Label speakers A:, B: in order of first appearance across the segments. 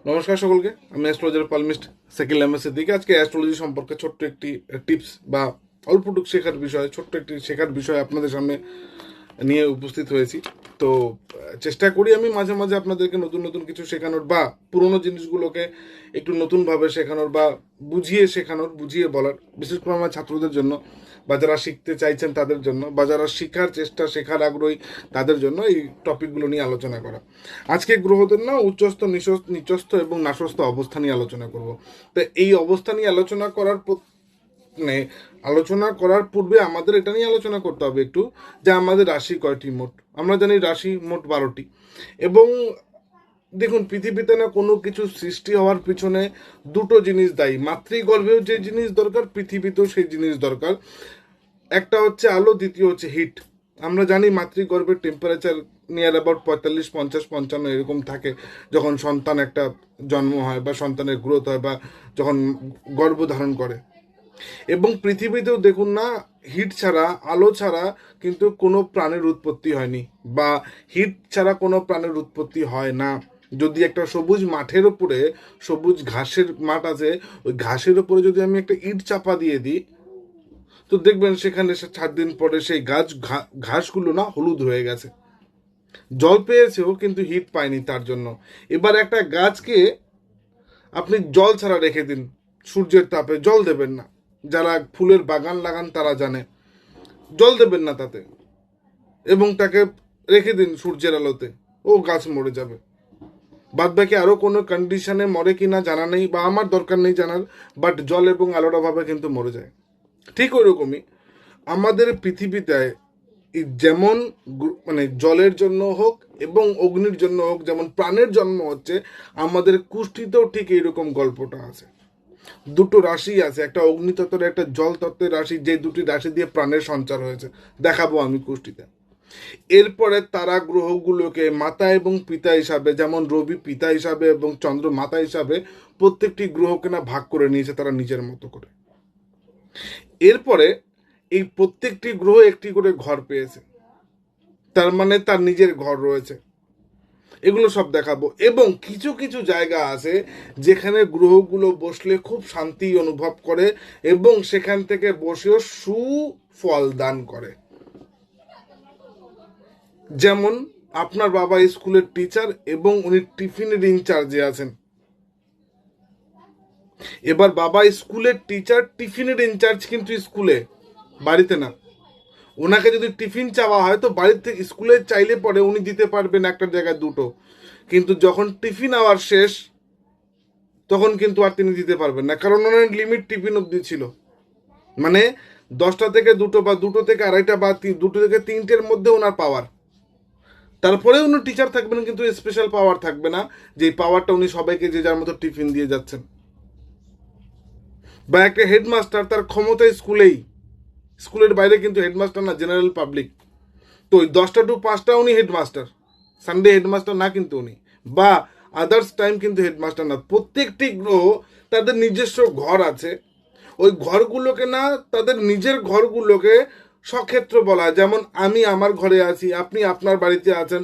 A: নমস্কার সকলকে, আমি অ্যাস্ট্রোলজার পালমিস্ট সেকেন্ড এমএসের দিকে আজকে অ্যাস্ট্রোলজি সম্পর্কে ছোট্ট একটি টিপস বা অল্পটুকু শেখার বিষয়, ছোট্ট একটি শেখার বিষয় আপনাদের সামনে নিয়ে উপস্থিত হয়েছি। তো চেষ্টা করি আমি মাঝে মাঝে আপনাদেরকে নতুন নতুন কিছু শেখানোর বা পুরোনো জিনিসগুলোকে একটু নতুনভাবে শেখানোর বা বুঝিয়ে বলার, বিশেষ করে আমার ছাত্রদের জন্য বা যারা শিখতে চাইছেন তাদের জন্য বা যারা শেখার আগ্রহী তাদের জন্য এই টপিকগুলো নিয়ে আলোচনা করা। আজকে গ্রহদের না উচ্চস্থ নিচস্থ এবং নাশস্থ অবস্থা নিয়ে আলোচনা করব। তো এই অবস্থা নিয়ে মানে আলোচনা করার পূর্বে আমাদের এটা নিয়ে আলোচনা করতে হবে একটু, যে আমাদের রাশি কয়টি মোট। আমরা জানি রাশি মোট 12টি। এবং দেখুন, পৃথিবীতে না কোনো কিছু সৃষ্টি হওয়ার পিছনে দুটো জিনিস দায়ী। মাতৃগর্ভেও যে জিনিস দরকার, পৃথিবীতেও সেই জিনিস দরকার। একটা হচ্ছে আলো, দ্বিতীয় হচ্ছে হিট। আমরা জানি মাতৃগর্ভের টেম্পারেচার নিয়ার অ্যাবাউট 45, 50, 55 এরকম থাকে যখন সন্তান একটা জন্ম হয় বা সন্তানের গ্রোথ হয় বা যখন গর্ভধারণ করে। এবং পৃথিবীতেও দেখুন না, হিট ছাড়া, আলো ছাড়া কিন্তু কোনো প্রাণের উৎপত্তি হয়নি, বা হিট ছাড়া কোনো প্রাণের উৎপত্তি হয় না। যদি একটা সবুজ মাঠের ওপরে, সবুজ ঘাসের মাঠ আছে, ওই ঘাসের ওপরে যদি আমি একটা ইট চাপা দিয়ে দিই, তো দেখবেন সেখানে 4 দিন পরে সেই ঘাসগুলো না হলুদ হয়ে গেছে। জল পেয়েছেও কিন্তু হিট পায়নি তার জন্য। এবার একটা গাছকে আপনি জল ছাড়া রেখে দিন, সূর্যের তাপে জল দেবেন না। যারা ফুলের বাগান লাগান তারা জানে, জল দেবেন না তাতে, এবং তাকে রেখে দিন সূর্যের আলোতে, ও গাছ মরে যাবে। বাদ বাকি আরো কোনো কন্ডিশনে মরে কিনা জানা নেই, বা আমার দরকার নেই জানার, বাট জল এবং আলোর অভাবে কিন্তু মরে যায়। ঠিক ওই রকমই আমাদের পৃথিবীতে যেমন মানে জলের জন্য হোক এবং অগ্নির জন্য হোক, যেমন প্রাণের জন্ম হচ্ছে, আমাদের কুষ্ঠিতেও ঠিক এইরকম গল্পটা আছে। দুটো রাশি আছে, একটা অগ্নিতত্ত্বের, একটা জল তত্ত্বের রাশি, যে দুটি রাশি দিয়ে প্রাণের সঞ্চার হয়েছে, দেখাবো আমি কুষ্টিতে। এরপরে তারা গ্রহগুলোকে মাতা এবং পিতা হিসাবে, যেমন রবি পিতা হিসাবে এবং চন্দ্র মাতা হিসাবে, প্রত্যেকটি গ্রহকে না ভাগ করে নিয়েছে তারা নিজের মতো করে। এরপরে এই প্রত্যেকটি গ্রহ একটি করে ঘর পেয়েছে, তার মানে তার নিজের ঘর রয়েছে। এগুলো সব দেখাবো। এবং কিছু কিছু জায়গা আছে যেখানে গ্রহগুলো বসলে খুব শান্তি অনুভব করে এবং সেখান থেকে বসেও সুফল দান করে। যেমন আপনার বাবা স্কুলের টিচার এবং উনি টিফিনের ইনচার্জে আছেন। এবার বাবা স্কুলের টিচার, টিফিনের ইনচার্জ কিন্তু স্কুলে, বাড়িতে না। ওনাকে যদি টিফিন চাওয়া হয় তো বাড়ির থেকে, স্কুলে চাইলে পরে উনি দিতে পারবেন একটা জায়গায় দুটো, কিন্তু যখন টিফিন আওয়ার শেষ তখন কিন্তু আর তিনি দিতে পারবেন না, কারণ ওনার লিমিট টিফিন অব্দি ছিল। মানে 10টা থেকে 2টো বা 2টো থেকে 2:30 বা 2টো থেকে 3টের মধ্যে ওনার পাওয়ার। তারপরে উনি টিচার থাকবেন, কিন্তু স্পেশাল পাওয়ার থাকবে না, যে পাওয়ারটা উনি সবাইকে যে যার মতো টিফিন দিয়ে যাচ্ছেন। বা একটা হেডমাস্টার, তার ক্ষমতা স্কুলের বাইরে কিন্তু হেডমাস্টার না, জেনারেল পাবলিক। তো ওই 10টা টু 5টা উনি হেডমাস্টার, সানডে হেডমাস্টার না কিন্তু উনি, বা আদার্স টাইম কিন্তু হেডমাস্টার না। প্রত্যেকটি গ্রহ তাদের নিজস্ব ঘর আছে। ওই ঘরগুলোকে না, তাদের নিজের ঘরগুলোকে সক্ষেত্র বলা হয়। যেমন আমি আমার ঘরে আছি, আপনি আপনার বাড়িতে আছেন,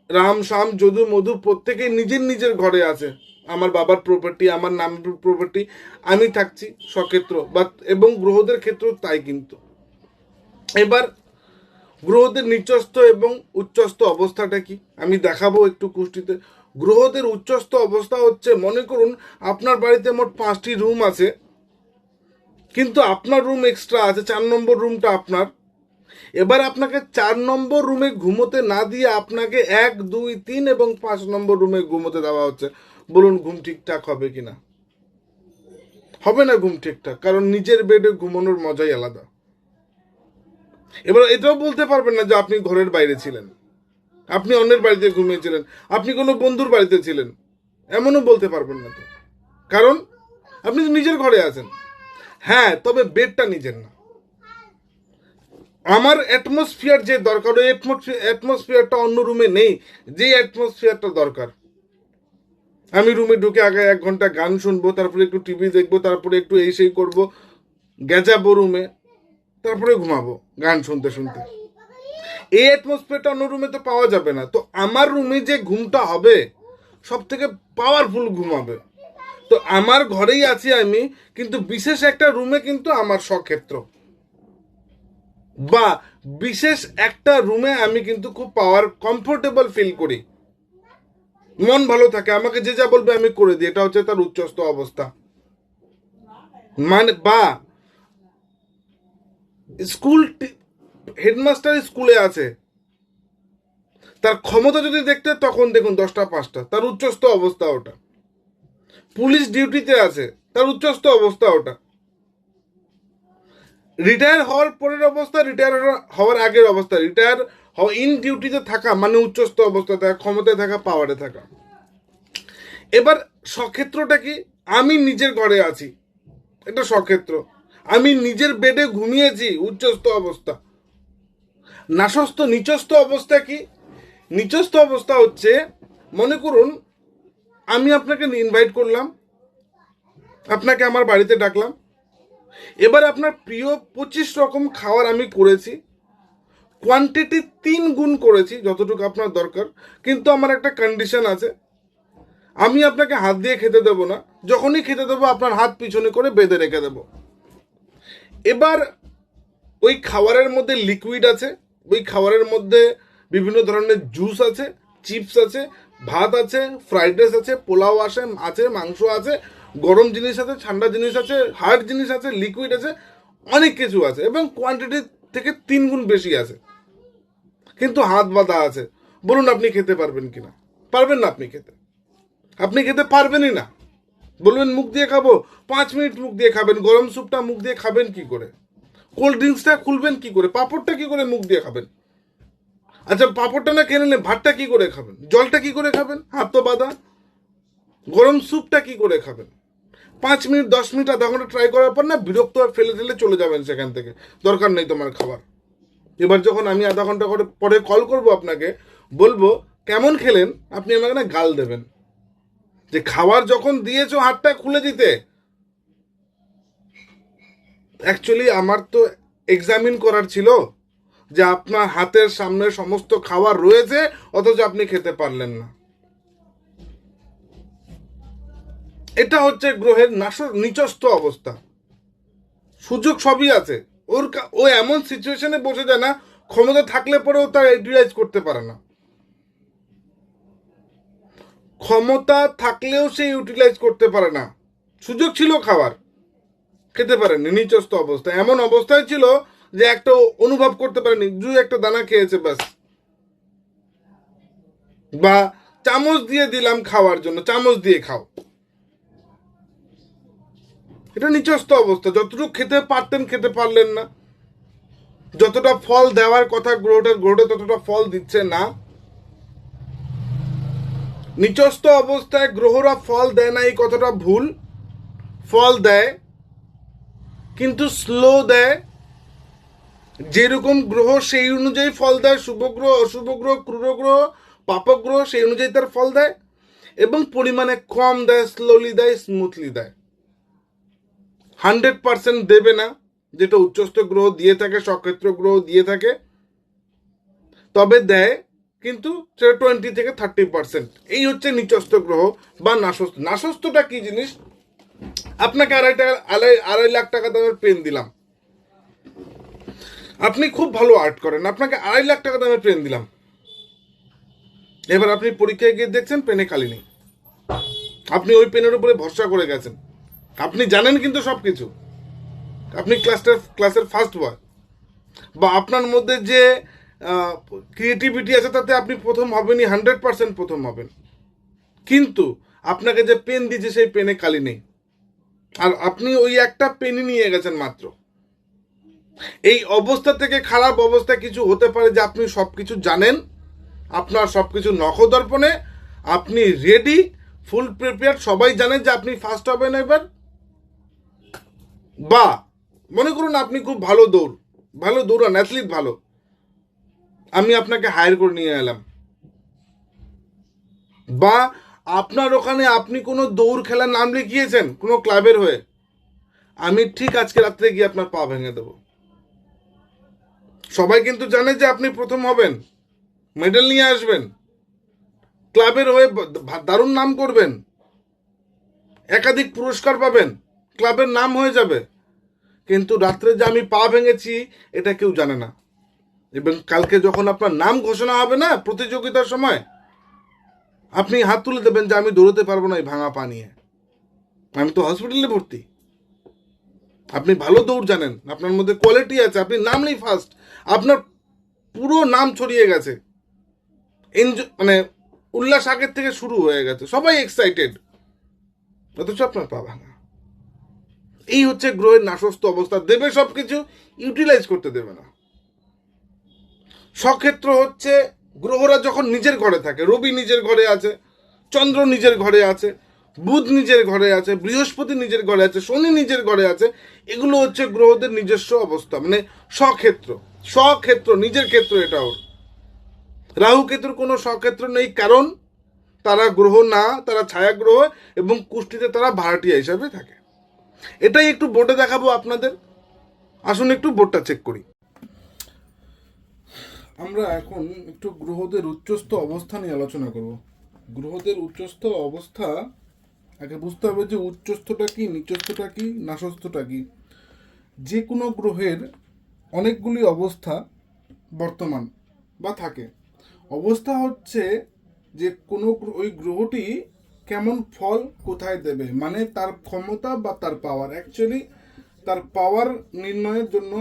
A: রাম শ্যাম যদু মধু প্রত্যেকেই নিজের নিজের ঘরে আছে। আমার বাবার প্রপার্টি, আমার নাম প্রপার্টি, আমি থাকছি সক্ষেত্র। বা এবং গ্রহদের ক্ষেত্রেও তাই কিন্তু। এবার গ্রহদের নিচস্থ এবং উচ্চস্থ অবস্থাটা কি আমি দেখাবো একটু কুষ্টিতে। গ্রহদের উচ্চস্থ অবস্থা হচ্ছে, মনে করুন আপনার বাড়িতে মোট 5টি রুম আছে, কিন্তু আপনার রুম এক্সট্রা আছে, 4 নম্বর রুমটা আপনার। এবার আপনাকে 4 নম্বর রুমে ঘুমোতে না দিয়ে আপনাকে 1, 2, 3 এবং 5 নম্বর রুমে ঘুমোতে দেওয়া হচ্ছে। বলুন ঘুম ঠিকঠাক হবে কিনা? হবে না ঘুম ঠিকঠাক, কারণ নিজের বেডে ঘুমানোর মজাই আলাদা। এবার এটাও বলতে পারবেন না যে আপনি ঘরের বাইরে ছিলেন, আপনি অন্যের বাড়িতে ঘুমিয়েছিলেন, আপনি কোনো বন্ধুর বাড়িতে ছিলেন, এমনও বলতে পারবেন না তো, কারণ আপনি নিজের ঘরে আছেন। হ্যাঁ, তবে বেডটা নিজের না। আমার অ্যাটমসফিয়ার যে দরকার, ওই অ্যাটমসফিয়ারটা অন্য রুমে নেই। যে অ্যাটমসফিয়ারটা দরকার, আমি রুমে ঢুকে আগে 1 ঘন্টা গান শুনবো, তারপরে একটু টিভি দেখবো, তারপরে একটু এই সেই করবো, গেজাবো রুমে, তারপরে ঘুমাবো গান শুনতে শুনতে। এই অ্যাটমসফিয়ারটা অন্য রুমে তো পাওয়া যাবে না। তো আমার রুমে যে ঘুমটা হবে, সব থেকে পাওয়ারফুল ঘুমাবে। তো আমার ঘরেই আছি আমি, কিন্তু বিশেষ একটা রুমে কিন্তু আমার স্বক্ষেত্র, বা বিশেষ একটা রুমে আমি কিন্তু খুব কমফোর্টেবল ফিল করি, মন ভালো থাকে, আমাকে যে যা বলবে আমি করে দিই, এটা হচ্ছে তার উচ্চস্থ অবস্থা। মানে বা স্কুল হেডমাস্টার স্কুলে আছে, তার ক্ষমতা যদি দেখতে তখন দেখুন 10টা 5টা, তার উচ্চস্থ অবস্থা ওটা। পুলিশ ডিউটিতে আছে, তার উচ্চস্থ অবস্থা ওটা। রিটায়ার হওয়ার পরের অবস্থা, রিটায়ার হওয়ার আগের অবস্থা, রিটায়ার হওয়া ইন ডিউটিতে থাকা মানে উচ্চস্থ অবস্থা থাকা, ক্ষমতায় থাকা, পাওয়ারে থাকা। এবার স্বক্ষেত্রটা কি? আমি নিজের ঘরে আছি, এটা স্বক্ষেত্র। আমি নিজের বেডে ঘুমিয়েছি, উচ্চস্থ অবস্থা। নিচস্থ অবস্থা কি? নিচস্থ অবস্থা হচ্ছে, মনে করুন আমি আপনাকে ইনভাইট করলাম, আপনাকে আমার বাড়িতে ডাকলাম, এবার আপনার প্রিয় 25 রকম খাবার আমি করেছি, কোয়ান্টিটি 3 গুণ করেছি যতটুকু আপনার দরকার, কিন্তু আমার একটা কন্ডিশন আছে, আমি আপনাকে হাত দিয়ে খেতে দেবো না, যখনই খেতে দেবো আপনার হাত পিছনে করে বেঁধে রেখে দেবো। এবার ওই খাবারের মধ্যে লিকুইড আছে, ওই খাবারের মধ্যে বিভিন্ন ধরনের জুস আছে, চিপস আছে, ভাত আছে, ফ্রাইড রাইস আছে, পোলাও আছে, মাংস আছে, গরম জিনিস আছে, ঠান্ডা জিনিস আছে, হার্ড জিনিস আছে, লিকুইড আছে, অনেক কিছু আছে, এবং কোয়ান্টিটি থেকে 3 গুণ বেশি আছে, কিন্তু হাত বাঁধা আছে। বলুন আপনি খেতে পারবেন কিনা? পারবেন না। আপনি খেতে পারবেনই না। বলবেন মুখ দিয়ে খাবো, 5 মিনিট মুখ দিয়ে খাবেন। গরম স্যুপটা মুখ দিয়ে খাবেন কি করে? কোল্ড ড্রিঙ্কসটা খুলবেন কি করে? পাঁপড়টা কি করে মুখ দিয়ে খাবেন? আচ্ছা, পাঁপড়টা না খেয়ে নিলে ভাতটা কি করে খাবেন? জলটা কি করে খাবেন? হাত তো বাঁধা। গরম স্যুপটা কি করে খাবেন? 5 মিনিট, 10 মিনিট, আধা ঘন্টা ট্রাই করার পর না বিরক্ত আর ফেলে ফেলে চলে যাবেন সেখান থেকে, দরকার নেই তোমার খাবার। এবার যখন আমি আধা ঘন্টা পরে কল করব আপনাকে, বলবো কেমন খেলেন, আপনি আমাকে না গাল দেবেন যে খাবার যখন দিয়েছো হাতটা খুলে দিতে। অ্যাকচুয়ালি আমার তো এক্সামিন করার ছিল যে আপনার হাতের সামনে সমস্ত খাবার রয়েছে, অথচ আপনি খেতে পারলেন না। এটা হচ্ছে গ্রহের নিচস্থ অবস্থা। সুযোগ সবই আছে, ও এমন সিচুয়েশনে বসে যায় না, ক্ষমতা থাকলে পরেও তার ইউটিলাইজ করতে পারে না। ক্ষমতা থাকলেও সে ইউটিলাইজ করতে পারে না। সুযোগ ছিল খাবার, খেতে পারেনি, নিচস্থ অবস্থা। এমন অবস্থায় ছিল যে একটা অনুভব করতে পারেনি, একটা দানা খেয়েছে ব্যাস। বা চামচ দিয়ে দিলাম খাওয়ার জন্য, চামচ দিয়ে খাও, এটা নিচস্থ অবস্থা। যতটুকু খেতে পারতেন খেতে পারলেন না, যতটা ফল দেওয়ার কথা গ্রহটা ততটা ফল দিচ্ছে না। নিচস্থ অবস্থায় গ্রহরা ফল দেয় না, এই কথাটা ভুল। ফল দেয়, কিন্তু স্লো দেয়। যেরকম গ্রহ সেই অনুযায়ী ফল দেয়, শুভ গ্রহ, অশুভ গ্রহ, ক্রূর গ্রহ, পাপক গ্রহ সেই অনুযায়ী তার ফল দেয়, এবং পরিমাণে কম দেয়, স্লোলি দেয়, স্মুথলি দেয়। 100% দেবে না, যেটা উচ্চস্থ গ্রহ দিয়ে থাকে, সক্ষেত্র গ্রহ দিয়ে থাকে, তবে দেয়, কিন্তু সেটা 20 থেকে 30%। এই হচ্ছে নিচস্থ গ্রহ বা নাশস্থ। নাশস্থটা কি জিনিস? আপনাকে 2.5 লাখ টাকা দামের পেন দিলাম, আপনি খুব ভালো আর্ট করেন, আপনাকে 2.5 লাখ টাকা দামের পেন দিলাম, এবার আপনি পরীক্ষায় গিয়ে দেখছেন পেনে কালি নেই। আপনি ওই পেনের উপরে ভরসা করে গেছেন, আপনি জানেন কিন্তু সবকিছু, আপনি ক্লাসের ফার্স্ট বয়, বা আপনার মধ্যে যে ক্রিয়েটিভিটি আছে তাতে আপনি প্রথম হবেনই, 100% প্রথম হবেন, কিন্তু আপনাকে যে পেন দিয়েছে সেই পেনে কালি নেই, আর আপনি ওই একটা পেনই নিয়ে গেছেন মাত্র। এই অবস্থা থেকে খারাপ অবস্থা কিছু হতে পারে যে আপনি সবকিছু জানেন, আপনার সবকিছু নখদর্পণে, আপনি রেডি, ফুল প্রিপেয়ার, সবাই জানেন যে আপনি ফার্স্ট হবেন এবার। বা মনে করুন আপনি খুব ভালো দৌড়ান, অ্যাথলিট ভালো, আমি আপনাকে হায়ার করে নিয়ে এলাম, বা আপনার ওখানে আপনি কোনো দৌড় খেলার নাম লিখিয়েছেন কোনো ক্লাবের হয়ে, আমি ঠিক আজকে রাত্রে গিয়ে আপনার পা ভেঙে দেবো। সবাই কিন্তু জানে যে আপনি প্রথম হবেন, মেডেল নিয়ে আসবেন, ক্লাবের হয়ে দারুণ নাম করবেন, একাধিক পুরস্কার পাবেন, ক্লাবের নাম হয়ে যাবে, কিন্তু রাত্রে যে আমি পা ভেঙেছি এটা কেউ জানে না। এবং কালকে যখন আপনার নাম ঘোষণা হবে না প্রতিযোগিতার সময়, আপনি হাত তুলে দেবেন যে আমি দৌড়তে পারবো না এই ভাঙা পা নিয়ে, আমি তো হসপিটালে ভর্তি। আপনি ভালো দৌড় জানেন, আপনার মধ্যে কোয়ালিটি আছে, আপনি নামলেই ফার্স্ট, আপনার পুরো নাম ছড়িয়ে গেছে, মানে উল্লাস আগের থেকে শুরু হয়ে গেছে, সবাই এক্সাইটেড, অথচ আপনার পা ভাঙা। এই হচ্ছে গ্রহের নাশস্ত অবস্থা, দেবে সবকিছু, ইউটিলাইজ করতে দেবে না। সক্ষেত্র হচ্ছে গ্রহরা যখন নিজের ঘরে থাকে, রবি নিজের ঘরে আছে, চন্দ্র নিজের ঘরে আছে, বুধ নিজের ঘরে আছে, বৃহস্পতি নিজের ঘরে আছে, শনি নিজের ঘরে আছে, এগুলো হচ্ছে গ্রহদের নিজস্ব অবস্থা, মানে স্বক্ষেত্র। স্বক্ষেত্র নিজের ক্ষেত্র এটা ওর। রাহু কেতুর কোনো স্বক্ষেত্র নেই, কারণ তারা গ্রহ না, তারা ছায়া গ্রহ, এবং কুষ্টিতে তারা ভাড়াটিয়া হিসাবে থাকে। এটাই একটু বোর্ডে দেখাবো আপনাদের, আসুন একটু বোর্ডটা চেক করি। আমরা এখন একটু গ্রহদের উচ্চস্থ অবস্থা নিয়ে আলোচনা করব। গ্রহদের উচ্চস্থ অবস্থা আগে বুঝতে হবে যে উচ্চস্থটা কি, নিচস্থটা কি, নাশস্থটা কি। যে কোনো গ্রহের অনেকগুলি অবস্থা বর্তমান বা থাকে। অবস্থা হচ্ছে যে কোনো ওই গ্রহটি কেমন ফল কোথায় দেবে, মানে তার ক্ষমতা বা তার পাওয়ার। অ্যাকচুয়ালি তার পাওয়ার নির্ণয়ের জন্য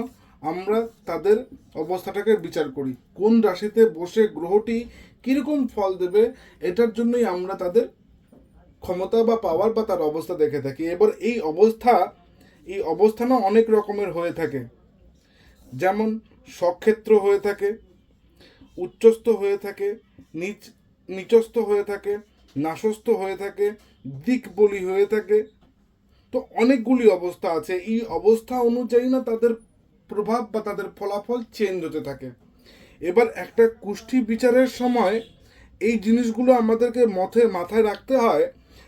A: আমরা তাদের অবস্থাটাকে বিচার করি, কোন রাশিতে বসে গ্রহটি কীরকম ফল দেবে, এটার জন্যই আমরা তাদের ক্ষমতা বা পাওয়ার বা তার অবস্থা দেখে থাকি। এবার এই অবস্থানও অনেক রকমের হয়ে থাকে, যেমন স্বক্ষেত্র হয়ে থাকে, উচ্চস্থ হয়ে থাকে, নিচস্থ হয়ে থাকে, নাশস্থ হয়ে থাকে, দিকবলি হয়ে থাকে। তো অনেকগুলি অবস্থা আছে, এই অবস্থা অনুযায়ী না তাদের প্রভাব বা তাদের ফলাফল চেঞ্জ হতে থাকে। এবার একটা কুষ্ঠি বিচারের সময় এই জিনিসগুলো আমাদেরকে মাথায় রাখতে হয়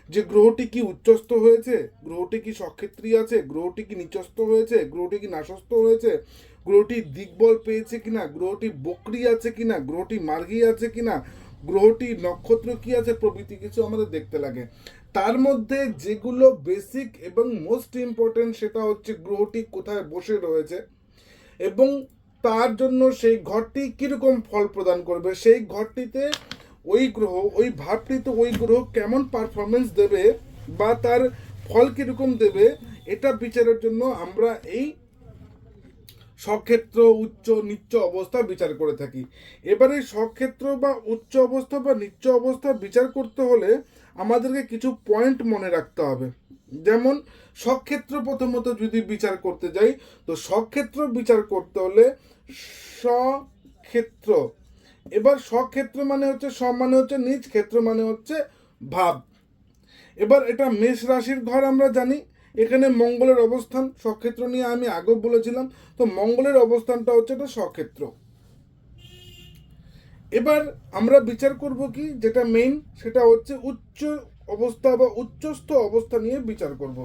A: যে গ্রহটি কি উচ্চস্থ হয়েছে, গ্রহটি কি স্বক্ষেত্রী আছে, গ্রহটি কি নিচস্থ হয়েছে, গ্রহটি কি নাশস্থ হয়েছে, গ্রহটি দিকবল পেয়েছে কিনা, গ্রহটি বক্রি আছে কিনা, গ্রহটি মার্গী আছে কিনা, গ্রহটি নক্ষত্র কি আছে, প্রভৃতি কিছু আমাদের দেখতে লাগে। তার মধ্যে যেগুলো বেসিক এবং মোস্ট ইম্পর্টেন্ট সেটা হচ্ছে গ্রহটি কোথায় বসে রয়েছে, এবং তার জন্য সেই ঘরটি কীরকম ফল প্রদান করবে, সেই ঘরটিতে ওই গ্রহ, ওই ভাবটিতে ওই গ্রহ কেমন পারফরমেন্স দেবে বা তার ফল কীরকম দেবে, এটা বিচারের জন্য আমরা এই স্বক্ষেত্র, উচ্চ নিচ্চ অবস্থা বিচার করে থাকি। এবারে স্বক্ষেত্র বা উচ্চ অবস্থা বা নিচ্চ অবস্থা বিচার করতে হলে আমাদেরকে কিছু পয়েন্ট মনে রাখতে হবে। যেমন স্বক্ষেত্র প্রথমত যদি বিচার করতে যাই, তো স্বক্ষেত্র বিচার করতে হলে স্বক্ষেত্র, এবার স্বক্ষেত্র মানে হচ্ছে মানে হচ্ছে নিজ, ক্ষেত্র মানে হচ্ছে ভাব। এবার এটা মেষ রাশির ঘর আমরা জানি, এখানে মঙ্গলের অবস্থান, স্বক্ষেত্র নিয়ে আমি আগেও বলেছিলাম, তো মঙ্গলের অবস্থানটা হচ্ছে এটা স্বক্ষেত্র। এবার আমরা বিচার করব কি, যেটা মেইন সেটা হচ্ছে উচ্চ অবস্থা বা উচ্চস্থ অবস্থা নিয়ে বিচার করব।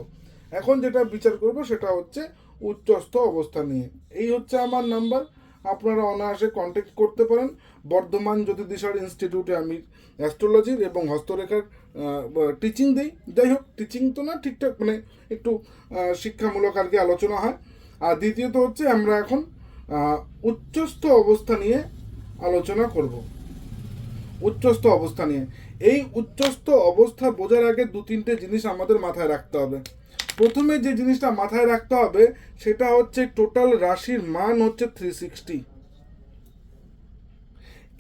A: এখন যেটা বিচার করব সেটা হচ্ছে উচ্চস্থ অবস্থা নিয়ে। এই হচ্ছে আমার নাম্বার, আপনারা অনায়াসে কন্ট্যাক্ট করতে পারেন। বর্ধমান জ্যোতির্বিষয় ইনস্টিটিউটে আমি অ্যাস্ট্রোলজির এবং হস্তরেখার টিচিং দিই। যাই হোক, টিচিং তো না, ঠিকঠাক মানে একটু শিক্ষামূলক আর কি আলোচনা হয়। আর দ্বিতীয়ত হচ্ছে আমরা এখন উচ্চস্থ অবস্থা নিয়ে আলোচনা করব। উচ্চস্থ অবস্থা নিয়ে, এই উচ্চস্থ অবস্থা বোঝার আগে দু তিনটে জিনিস আমাদের মাথায় রাখতে হবে। প্রথমে যে জিনিসটা মাথায় রাখতে হবে সেটা হচ্ছে টোটাল রাশির মান হচ্ছে 360।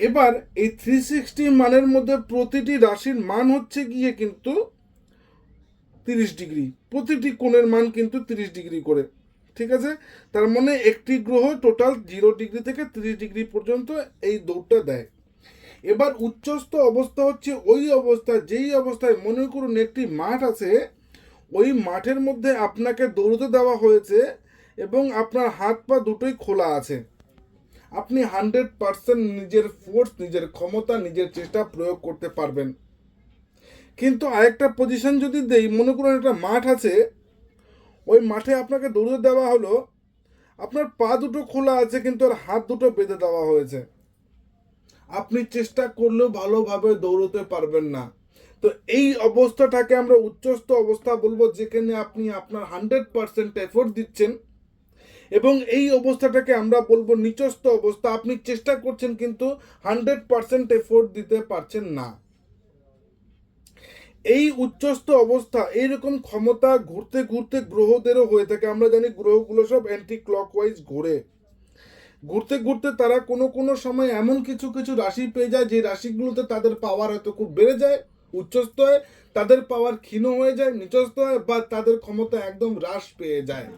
A: এবার এই 360 মানের মধ্যে প্রতিটি রাশির মান হচ্ছে গিয়ে কিন্তু 30 ডিগ্রি, প্রতিটি কোণের মান কিন্তু 30 ডিগ্রি করে, ঠিক আছে। তার মানে একটি গ্রহ টোটাল 0 ডিগ্রি থেকে 30 ডিগ্রি পর্যন্ত এই দৌড়টা দেয়। এবার উচ্চস্থ অবস্থা হচ্ছে ওই অবস্থা, যেই অবস্থায় মনে করুন একটি মাঠ আছে, ওই মাঠের মধ্যে আপনাকে দৌড়তে দেওয়া হয়েছে এবং আপনার হাত পা দুটোই খোলা আছে, আপনি 100% নিজের ফোর্স, নিজের ক্ষমতা, নিজের চেষ্টা প্রয়োগ করতে পারবেন। কিন্তু আরেকটা পজিশন যদি দেই, মনে করুন একটা মাঠ আছে, ওই মাঠে আপনাকে দৌড়তে দেওয়া হলো, আপনার পা দুটো খোলা আছে কিন্তু আর হাত দুটো বেঁধে দেওয়া হয়েছে, আপনি চেষ্টা করলেও ভালোভাবে দৌড়তে পারবেন না। তো এই অবস্থাটাকে আমরা উচ্চস্থ অবস্থা বলবো, যেখানে আপনি আপনার 100% এফোর্ট দিচ্ছেন, এবং এই অবস্থাটাকে আমরা বলবো নিচস্থ অবস্থা। আপনি চেষ্টা করছেন কিন্তু 100% এফোর্ট দিতে পারছেন না। এই উচ্চস্থ অবস্থা, এইরকম ক্ষমতা ঘুরতে ঘুরতে গ্রহদেরও হয়ে থাকে। আমরা জানি গ্রহগুলো সব অ্যান্টি ক্লকওয়াইজ ঘোরে, ঘুরতে ঘুরতে তারা কোনো কোনো সময় এমন কিছু কিছু রাশি পেয়ে যায় যে রাশিগুলোতে তাদের পাওয়ার হয়তো খুব বেড়ে যায়, উচ্চস্থ হয়, তাদের পাওয়ার ক্ষীণ হয়ে যায়, নিচস্থ হয়, বা তাদের ক্ষমতা একদম হ্রাস পেয়ে যায়।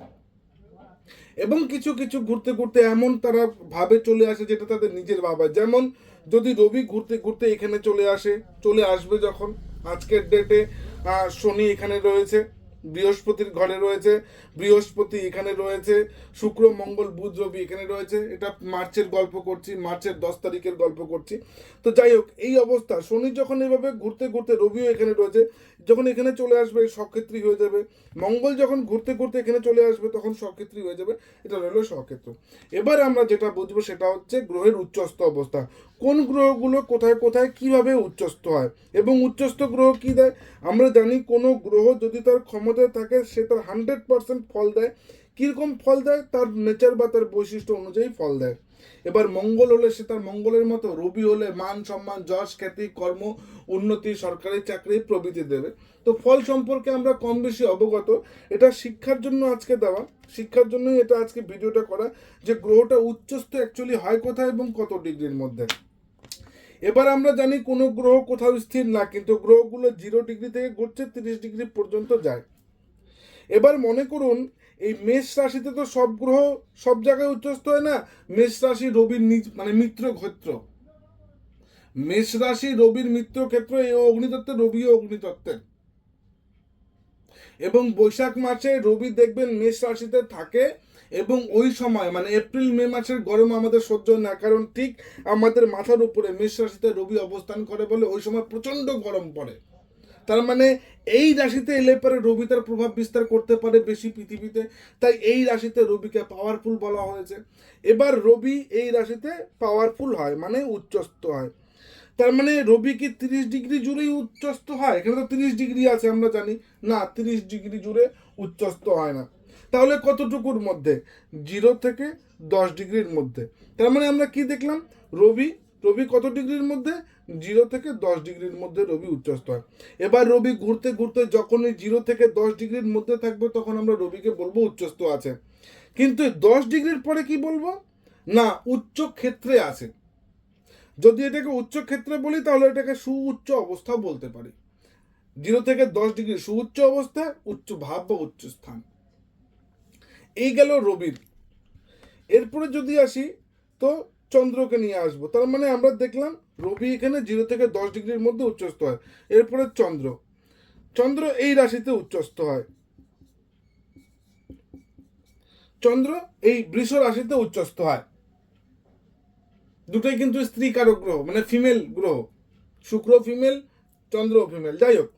A: এবং কিছু কিছু ঘুরতে ঘুরতে এমন তারা ভাবে চলে আসে যেটা তাদের নিজের ভাবা। যেমন যদি রবি ঘুরতে ঘুরতে এখানে চলে আসবে, যখন আজকের ডেটে শনি এখানে রয়েছে, বৃহস্পতির ঘরে রয়েছে, বৃহস্পতি এখানে রয়েছে, শুক্র মঙ্গল বুধ রবি এখানে রয়েছে। এটা মার্চের গল্প করছি, মার্চের 10 তারিখের গল্প করছি। তো যাই হোক, এই অবস্থা শনি যখন এভাবে ঘুরতে ঘুরতে, রবিও এখানে রয়েছে, যখন এখানে চলে আসবে স্বক্ষেত্রী হয়ে যাবে। মঙ্গল যখন ঘুরতে ঘুরতে এখানে চলে আসবে তখন স্বক্ষেত্রী হয়ে যাবে। এটা রইল স্বক্ষেত্র। এবার আমরা যেটা বুঝবো সেটা হচ্ছে গ্রহের উচ্চস্থ অবস্থা। কোন গ্রহগুলো কোথায় কোথায় কিভাবে উচ্চস্থ হয় এবং উচ্চস্থ গ্রহ কি দেয়। আমরা জানি কোনো গ্রহ যদি তার ক্ষমতায় থাকে সে তার 100% ফল দেয়। কীরকম ফল দেয়? তার নেচার বা তার বৈশিষ্ট্য অনুযায়ী ফল দেয়। এবার মঙ্গল হলে সে তার মঙ্গলের মতো, রবি হলে মান সম্মান যশ খ্যাতি কর্ম উন্নতি সরকারি চাকরি প্রভৃতি দেবে। তো ফল সম্পর্কে আমরা কম বেশি অবগত। এটা শিক্ষার জন্য আজকে দেওয়া, শিক্ষার জন্যই এটা আজকে ভিডিওটা করা, যে গ্রহটা উচ্চস্থ অ্যাকচুয়ালি হয় কোথায় এবং কত ডিগ্রির মধ্যে। এবার আমরা জানি কোনো গ্রহ কোথাও স্থির না, কিন্তু গ্রহগুলো 0 ডিগ্রি থেকে ঘুরছে 30 ডিগ্রি পর্যন্ত যায়। এবার মনে করুন এই মেষ রাশিতে তো সব গ্রহ সব জায়গায় উচ্চস্থ হয় না। মেষ রাশি রবির নিজ মানে মিত্র ক্ষেত্র, মেষ রাশি রবির মিত্র ক্ষেত্র, এই অগ্নিতত্ত্বের, রবিও অগ্নিতত্ত্বের। এবং বৈশাখ মাসে রবি দেখবেন মেষ রাশিতে থাকে, এবং ওই সময় মানে এপ্রিল মে মাসের গরম আমাদের সহ্য না, কারণ ঠিক আমাদের মাথার উপরে মেষ রাশিতে রবি অবস্থান করে বলে ওই সময় প্রচণ্ড গরম পড়ে। তার মানে এই রাশিতে এলে পরে রবি তার প্রভাব বিস্তার করতে পারে বেশি পৃথিবীতে, তাই এই রাশিতে রবিকে পাওয়ারফুল বলা হয়েছে। এবার রবি এই রাশিতে পাওয়ারফুল হয় মানে উচ্চস্থ হয়। তার মানে রবি কি 30 ডিগ্রি জুড়েই উচ্চস্থ হয়? এখানে তো 30 ডিগ্রি আছে আমরা জানি, না 30 ডিগ্রি জুড়ে উচ্চস্থ হয় না। তাহলে কতটুকুর মধ্যে? 0 থেকে 10 ডিগ্রির মধ্যে। তার মানে আমরা কি দেখলাম? রবি রবি কত ডিগ্রির মধ্যে? 0 থেকে 10 ডিগ্রির মধ্যে রবি উচ্চস্থ হয়। এবার রবি ঘুরতে ঘুরতে যখনই 0 থেকে 10 ডিগ্রির মধ্যে থাকবে তখন আমরা রবিকে বলবো উচ্চস্থ আছে। কিন্তু 10 ডিগ্রির পরে কি বলবো? না, উচ্চ ক্ষেত্রে আছে। যদি এটাকে উচ্চ ক্ষেত্রে বলি তাহলে এটাকে সুউচ্চ অবস্থা বলতে পারি। 0 থেকে 10 ডিগ্রি সুউচ্চ অবস্থা, উচ্চ ভাব বা উচ্চ স্থান। এই গেল রবির। এরপরে যদি আসি তো চন্দ্রকে নিয়ে আসবো। তার মানে আমরা দেখলাম রবি এখানে 0 থেকে 10 ডিগ্রির মধ্যে উচ্চস্থ হয়। এরপরে চন্দ্র, চন্দ্র এই রাশিতে উচ্চস্থ হয়। চন্দ্র এই বৃষ রাশিতে উচ্চস্থ হয়। দুটোই কিন্তু স্ত্রী কারক গ্রহ, মানে ফিমেল গ্রহ। শুক্র ফিমেল, চন্দ্র ফিমেল। যাই হোক,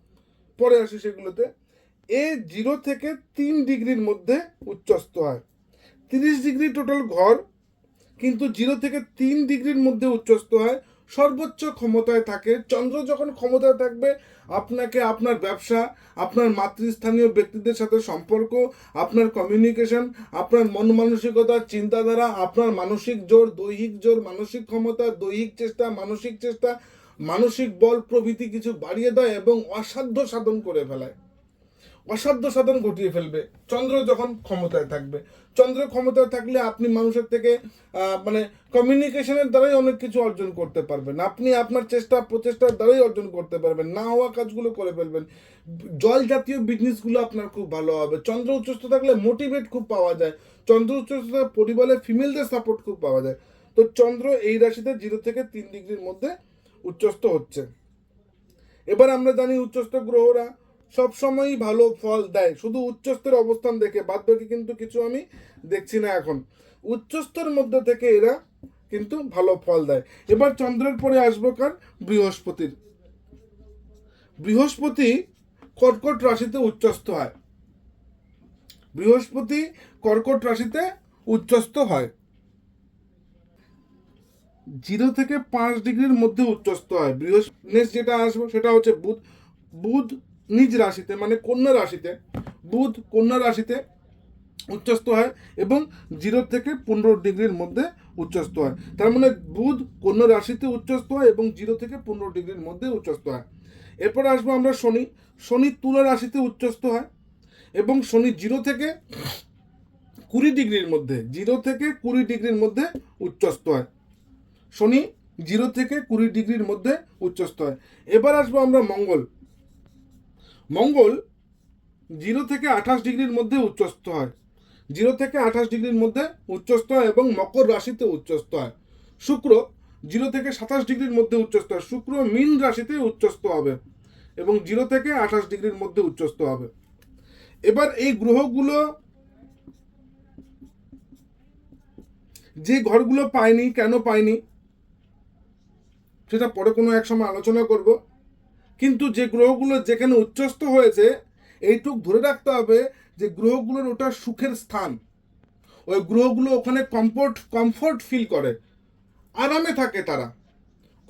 A: পরে আসি সেগুলোতে। এ 0 থেকে 3 ডিগ্রির মধ্যে উচ্চস্থ হয়। 30 ডিগ্রি টোটাল ঘর, কিন্তু 0 থেকে 3 ডিগ্রির মধ্যে উচ্চস্থ হয়। সর্বোচ্চ ক্ষমতায় থাকে। চন্দ্র যখন ক্ষমতায় থাকবে আপনাকে আপনার ব্যবসা, আপনার মাতৃস্থানীয় ব্যক্তিদের সাথে সম্পর্ক, আপনার কমিউনিকেশন, আপনার মন মানসিকতা, চিন্তাধারা, আপনার মানসিক জোর, দৈহিক জোর, মানসিক ক্ষমতা, দৈহিক চেষ্টা, মানসিক বল প্রভৃতি কিছু বাড়িয়ে দেয় এবং অসাধ্য সাধন করে ফেলায়, অসাধ্য সাধন ঘটিয়ে ফেলবে চন্দ্র যখন ক্ষমতায় থাকবে। চন্দ্র ক্ষমতায় থাকলে আপনি মানুষের থেকে মানে কমিউনিকেশনের দ্বারাই অনেক কিছু অর্জন করতে পারবেন। আপনি আপনার প্রচেষ্টার দ্বারাই অর্জন করতে পারবেন, না হওয়া কাজগুলো করে ফেলবেন। জল জাতীয় বিজনেসগুলো আপনার খুব ভালো হবে। চন্দ্র উচ্চস্থ থাকলে মোটিভেট খুব পাওয়া যায়। চন্দ্র উচ্চস্থ পরিবারের ফিমেলদের সাপোর্ট খুব পাওয়া যায়। তো চন্দ্র এই রাশিতে 0 থেকে 3 ডিগ্রির মধ্যে উচ্চস্থ হচ্ছে। এবার আমরা জানি উচ্চস্থ গ্রহরা সবসময়ই ভালো ফল দেয়, শুধু উচ্চস্থের অবস্থান দেখে। বাদ বাকি কিন্তু কিছু আমি দেখছি না এখন। উচ্চস্থের মধ্যে থেকে এরা কিন্তু ভালো ফল দেয়। এবার চন্দ্রের পরে আসবো কার? বৃহস্পতির। বৃহস্পতি কর্কট রাশিতে উচ্চস্থ হয়। বৃহস্পতি কর্কট রাশিতে উচ্চস্থ হয়। 0 থেকে 5 ডিগ্রির মধ্যে উচ্চস্থ হয়। বৃহস্পতি যেটা আসবে সেটা হচ্ছে বুধ। বুধ নিজ রাশিতে মানে কন্যা রাশিতে, বুধ কন্যা রাশিতে উচ্চস্থ হয় এবং 0 থেকে 15 ডিগ্রির মধ্যে উচ্চস্থ হয়। তার মানে বুধ কন্যা রাশিতে উচ্চস্থ হয় এবং 0 থেকে 15 ডিগ্রির মধ্যে উচ্চস্থ হয়। এরপর আসবো আমরা শনি। শনি তুলা রাশিতে উচ্চস্থ হয় এবং শনি 0 থেকে 20 ডিগ্রির মধ্যে 0 থেকে 20 ডিগ্রির মধ্যে উচ্চস্থ হয়। শনি 0 থেকে 20 ডিগ্রির মধ্যে উচ্চস্থ হয়। এবার আসবো আমরা মঙ্গল। মঙ্গল 0 থেকে 28 ডিগ্রির মধ্যে উচ্চস্থ হয়। 0 থেকে 28 ডিগ্রির মধ্যে উচ্চস্থ হয় এবং মকর রাশিতে উচ্চস্থ হয়। শুক্র 0 থেকে 27 ডিগ্রির মধ্যে উচ্চস্থ হয়। শুক্র মীন রাশিতে উচ্চস্থ হবে এবং 0 থেকে 28 ডিগ্রির মধ্যে উচ্চস্থ হবে। এবার এই গ্রহগুলো যে ঘরগুলো পায়নি, কেন পায়নি সেটা পরে কোনো এক সময় আলোচনা করব। কিন্তু যে গ্রহগুলো যেখানে উচ্চস্থ হয়েছে এইটুক ধরে রাখতে হবে যে গ্রহগুলোর ওটা সুখের স্থান। ওই গ্রহগুলো ওখানে কমফোর্ট ফিল করে, আরামে থাকে, তারা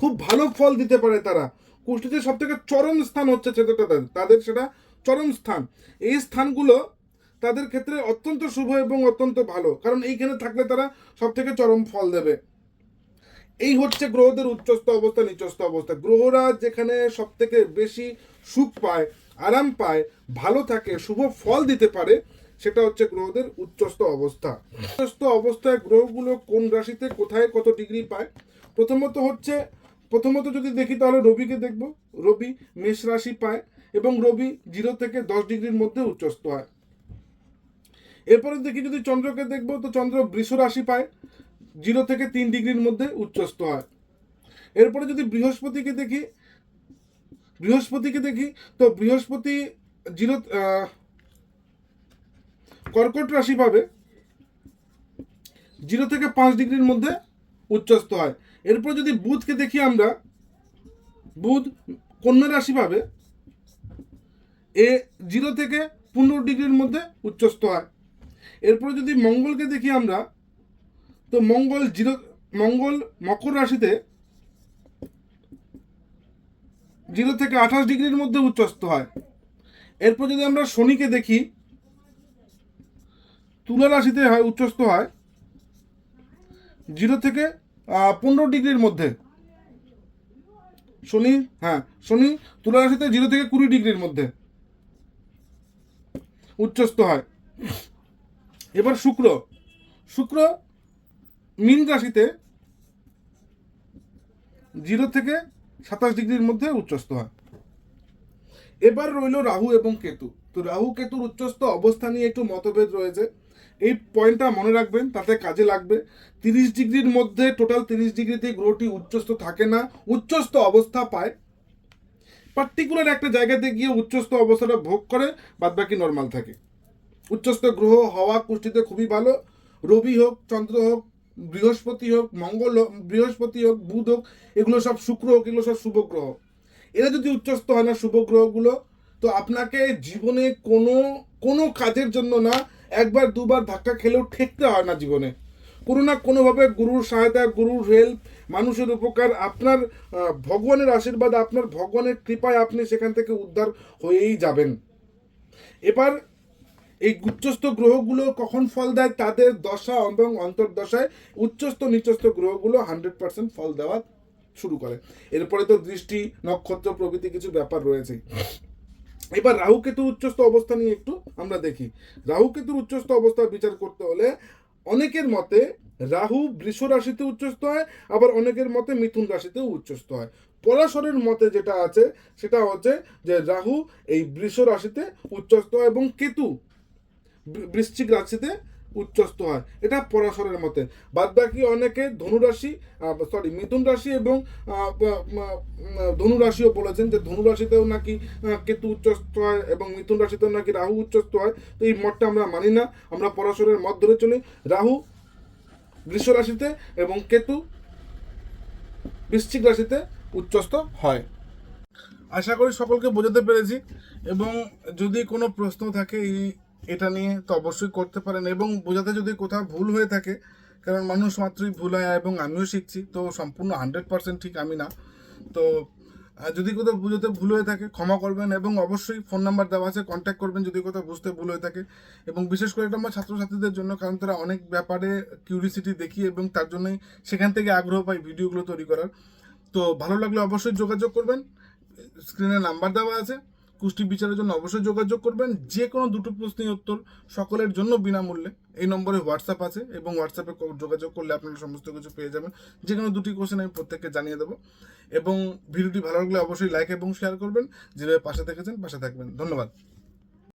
A: খুব ভালো ফল দিতে পারে। তারা কুষ্টিতে সব থেকে চরম স্থান হচ্ছে তাদের সেটা চরম স্থান। এই স্থানগুলো তাদের ক্ষেত্রে অত্যন্ত শুভ এবং অত্যন্ত ভালো, কারণ এইখানে থাকলে তারা সব থেকে চরম ফল দেবে। এই হচ্ছে গ্রহদের উচ্চস্থ অবস্থা, নিচস্থ অবস্থা। গ্রহরা যেখানে সব থেকে বেশি সুখ পায়, আরাম পায়, ভালো থাকে, শুভ ফল দিতে পারে, সেটা হচ্ছে গ্রহদের উচ্চস্থ অবস্থা। উচ্চস্থ অবস্থায় গ্রহগুলো কোন রাশিতে কোথায় কত ডিগ্রি পায়? প্রথমত যদি দেখি তাহলে রবিকে দেখব। রবি মেষ রাশি পায় এবং রবি 0 থেকে 10 ডিগ্রির মধ্যে উচ্চস্থ হয়। এরপরে দেখি যদি চন্দ্রকে দেখব তো চন্দ্র বৃষ রাশি পায়, 0 থেকে 3 ডিগ্রির মধ্যে উচ্চস্থ হয়। এরপরে যদি বৃহস্পতিকে দেখি তো বৃহস্পতি কর্কট রাশি পাবে, 0 থেকে 5 ডিগ্রির মধ্যে উচ্চস্থ হয়। এরপর যদি বুধকে দেখি আমরা, বুধ কন্যা রাশি পাবে, 0 থেকে 15 ডিগ্রির মধ্যে উচ্চস্থ হয়। এরপরে যদি মঙ্গলকে দেখি আমরা তো মঙ্গল মকর রাশিতে 0 থেকে 28 ডিগ্রির মধ্যে উচ্চস্থ হয়। এরপর যদি আমরা শনিকে দেখি, তুলা রাশিতে উচ্চস্থ হয় 0 থেকে 15 ডিগ্রির মধ্যে। শনি তুলা রাশিতে 0 থেকে 20 ডিগ্রির মধ্যে উচ্চস্থ হয়। এবার শুক্র মীন রাশিতে 0 থেকে 27 ডিগ্রির মধ্যে উচ্চস্থ হয়। এবার রইল রাহু এবং কেতু। তো রাহু কেতুর উচ্চস্থ অবস্থা নিয়ে একটু মতভেদ রয়েছে। এই পয়েন্টটা মনে রাখবেন, তাতে কাজে লাগবে। 30 ডিগ্রির মধ্যে, টোটাল 30 ডিগ্রিতে গ্রহটি উচ্চস্থ থাকে না, উচ্চস্থ অবস্থা পায়। পার্টিকুলার একটা জায়গাতে গিয়ে উচ্চস্থ অবস্থাটা ভোগ করে, বাদবাকি নর্মাল থাকে। উচ্চস্থ গ্রহ হওয়া কুষ্টিতে খুবই ভালো। রবি হোক, চন্দ্র হোক, বৃহস্পতি হোক, বৃহস্পতি হোক, বুধ হোক, এগুলো সব শুক্র হোক, এগুলো সব শুভ গ্রহ। এরা যদি উচ্চস্থ হয় না, শুভ গ্রহগুলো, তো আপনাকে জীবনে কোনো কাজের জন্য না, একবার দুবার ধাক্কা খেলেও ঠেকতে হয় না জীবনে। কোনো না কোনোভাবে গুরুর সহায়তা, গুরুর হেল্প, মানুষের উপকার, আপনার ভগবানের আশীর্বাদ, আপনার ভগবানের কৃপায় আপনি সেখান থেকে উদ্ধার হয়েই যাবেন। এবার এই উচ্চস্থ গ্রহগুলো কখন ফল দেয়? তাদের দশা এবং অন্তর্দশায় উচ্চস্থ নিচস্থ গ্রহগুলো 100% ফল দেওয়া শুরু করে। এরপরে তো দৃষ্টি, নক্ষত্র প্রভৃতি কিছু ব্যাপার রয়েছে। এবার রাহু কেতু উচ্চস্থ অবস্থা নিয়ে একটু আমরা দেখি। রাহু কেতুর উচ্চস্থ অবস্থা বিচার করতে হলে অনেকের মতে রাহু বৃষ রাশিতে উচ্চস্থ হয়, আবার অনেকের মতে মিথুন রাশিতেও উচ্চস্থ হয়। পরাশরের মতে যেটা আছে সেটা হচ্ছে যে রাহু এই বৃষ রাশিতে উচ্চস্থ হয় এবং কেতু বৃশ্চিক রাশিতে উচ্চস্থ হয়, এটা পরাশরের মতে। বাদবাকি অনেকে মিথুন রাশি এবং ধনু রাশিও বলেছেন যে ধনু রাশিতেও নাকি কেতু উচ্চস্থ হয় এবং মিথুন রাশিতেও নাকি রাহু উচ্চস্থ হয়। তো এই মতটা আমরা মানি না, আমরা পরাশরের মত ধরে চলি। রাহু বৃষ রাশিতে এবং কেতু বৃশ্চিক রাশিতে উচ্চস্থ হয়। আশা করি সকলকে বোঝাতে পেরেছি, এবং যদি কোনো প্রশ্ন থাকে এটা নিয়ে তো অবশ্যই করতে পারেন, এবং বোঝাতে যদি কোথাও ভুল হয়ে থাকে কারণ মানুষ মাত্রই ভুল হয় এবং আমিও শিখছি, তো সম্পূর্ণ 100% ঠিক আমি না। তো যদি কোথাও বুঝতে ভুল হয়ে থাকে ক্ষমা করবেন, এবং অবশ্যই ফোন নাম্বার দেওয়া আছে, কন্ট্যাক্ট করবেন যদি কোথাও বুঝতে ভুল হয়ে থাকে। এবং বিশেষ করে এটা আমার ছাত্রছাত্রীদের জন্য, কারণ তারা অনেক ব্যাপারে কিউরিসিটি দেখি এবং তার জন্যই সেখান থেকে আগ্রহ পাই ভিডিওগুলো তৈরি করার। তো ভালো লাগলে অবশ্যই যোগাযোগ করবেন, স্ক্রিনে নাম্বার দেওয়া আছে। কুষ্টি বিচারের জন্য অবশ্যই যোগাযোগ করবেন। যে কোনো দুটো প্রশ্নের উত্তর সকলের জন্য বিনামূল্যে। এই নম্বরে হোয়াটসঅ্যাপ আছে এবং হোয়াটসঅ্যাপে যোগাযোগ করলে আপনারা সমস্ত কিছু পেয়ে যাবেন। যে কোনো দুটি কোশ্চেন আমি প্রত্যেককে জানিয়ে দেবো। এবং ভিডিওটি ভালো লাগলে অবশ্যই লাইক এবং শেয়ার করবেন। যেভাবে পাশে থেকেছেন পাশে থাকবেন। ধন্যবাদ।